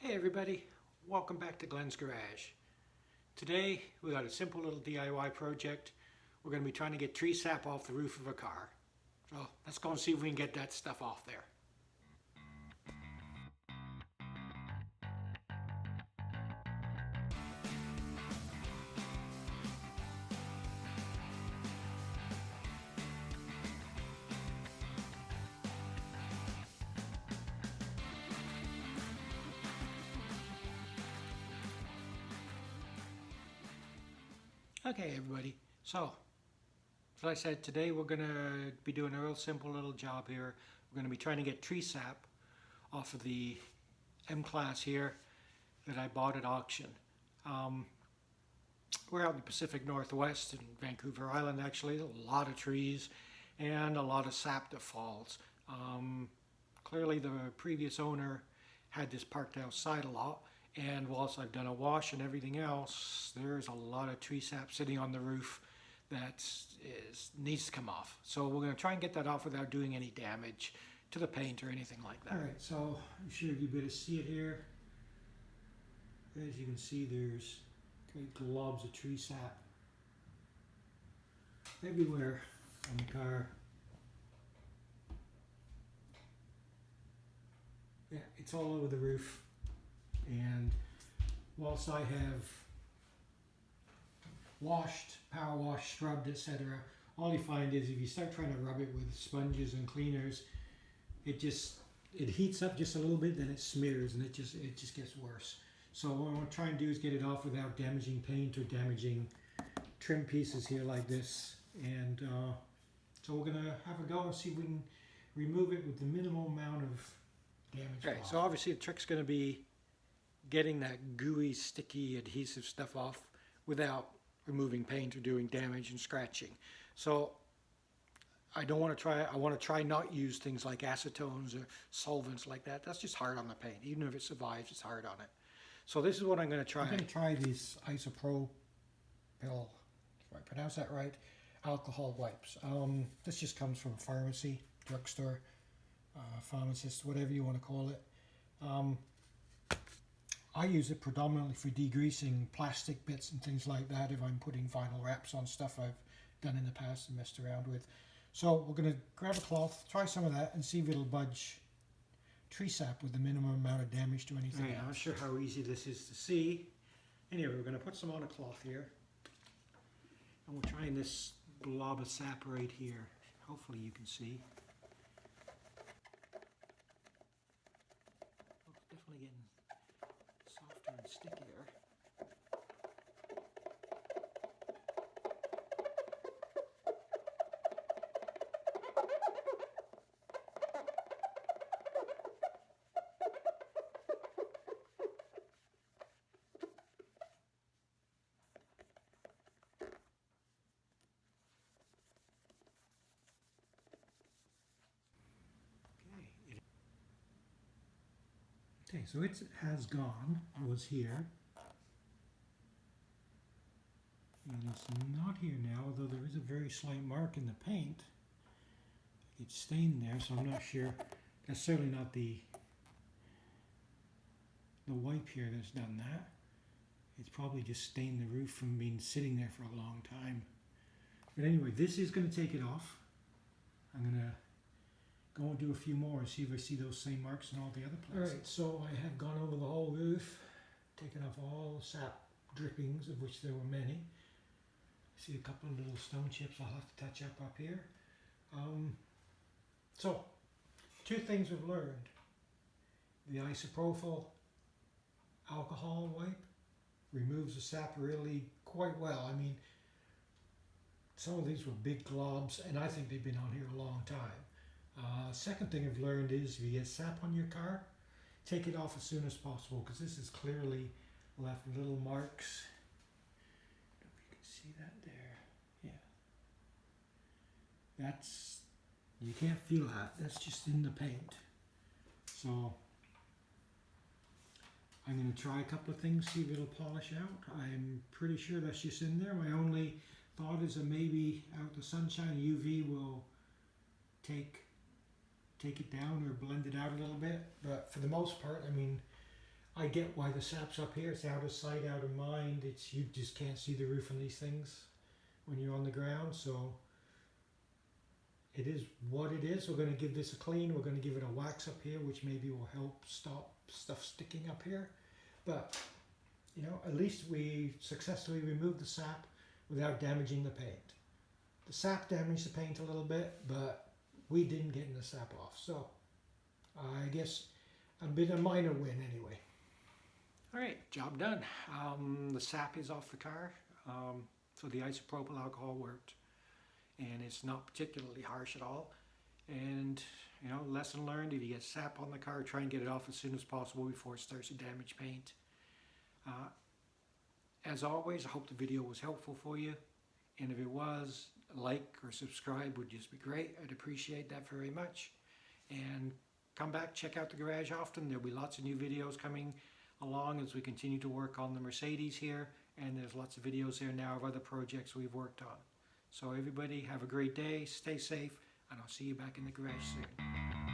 Hey everybody, welcome back to Glenn's Garage. Today we got a simple little DIY project. We're going to be trying to get tree sap off the roof of a car. So let's go and see if we can get that stuff off there. Okay everybody, so as I said, today we're going to be doing a real simple little job here. We're going to be trying to get tree sap off of the M-Class here that I bought at auction. We're out in the Pacific Northwest in Vancouver Island actually, a lot of trees and a lot of sap that falls. Clearly the previous owner had this parked outside a lot, and whilst I've done a wash and everything else, there's a lot of tree sap sitting on the roof that needs to come off. So we're going to try and get that off without doing any damage to the paint or anything like that. Alright, so I'm sure you'll be able to see it here. As you can see, there's great globs of tree sap everywhere on the car. Yeah, it's all over the roof, and whilst I have washed, power washed, scrubbed, etc., all you find is if you start trying to rub it with sponges and cleaners, it heats up just a little bit, then it smears, and it just gets worse. So what I want to try and do is get it off without damaging paint or damaging trim pieces here like this, and so we're gonna have a go and see if we can remove it with the minimal amount of damage. Okay, so obviously the trick's going to be getting that gooey, sticky, adhesive stuff off without removing paint or doing damage and scratching. So I want to try not use things like acetones or solvents like that. That's just hard on the paint. Even if it survives, it's hard on it. So this is what I'm going to try. I'm going to try these isopropyl, if I pronounce that right, alcohol wipes. This just comes from a pharmacy, drugstore, pharmacist, whatever you want to call it. I use it predominantly for degreasing plastic bits and things like that if I'm putting vinyl wraps on stuff I've done in the past and messed around with. So we're going to grab a cloth, try some of that, and see if it'll budge tree sap with the minimum amount of damage to anything else. I'm not sure how easy this is to see. Anyway, we're going to put some on a cloth here, and we're trying this blob of sap right here. Hopefully you can see. Oh, it's definitely getting softer and stickier. Okay, so it has gone. It was here. And it's not here now, although there is a very slight mark in the paint. It's stained there, so I'm not sure. That's certainly not the wipe here that's done that. It's probably just stained the roof from being sitting there for a long time. But anyway, this is going to take it off. I'm going to go and do a few more and see if I see those same marks in all the other places. Alright, so I have gone over the whole roof, taken off all the sap drippings, of which there were many. I see a couple of little stone chips I'll have to touch up here. So, two things we've learned. The isopropyl alcohol wipe removes the sap really quite well. I mean, some of these were big globs, and I think they've been on here a long time. Second thing I've learned is if you get sap on your car, take it off as soon as possible, because this has clearly left little marks. I don't know if you can see that there. Yeah. You can't feel that. That's just in the paint. So I'm going to try a couple of things, see if it'll polish out. I'm pretty sure that's just in there. My only thought is that maybe out the sunshine, UV will take it down or blend it out a little bit, but for the most part, I mean, I get why the sap's up here. It's out of sight, out of mind. It's, you just can't see the roof on these things when you're on the ground. So it is what it is. We're going to give this a clean. We're going to give it a wax up here, which maybe will help stop stuff sticking up here. But, you know, at least we successfully removed the sap without damaging the paint. The sap damaged the paint a little bit, but we didn't get the sap off. So I guess a bit of a minor win anyway. All right, job done. The sap is off the car, so the isopropyl alcohol worked, and it's not particularly harsh at all. And you know, lesson learned: if you get sap on the car, try and get it off as soon as possible before it starts to damage paint. As always, I hope the video was helpful for you, and if it was, like or subscribe would just be great. I'd appreciate that very much. And come back, check out the garage often. There'll be lots of new videos coming along as we continue to work on the Mercedes here, and there's lots of videos there now of other projects we've worked on. So everybody have a great day, stay safe, and I'll see you back in the garage soon.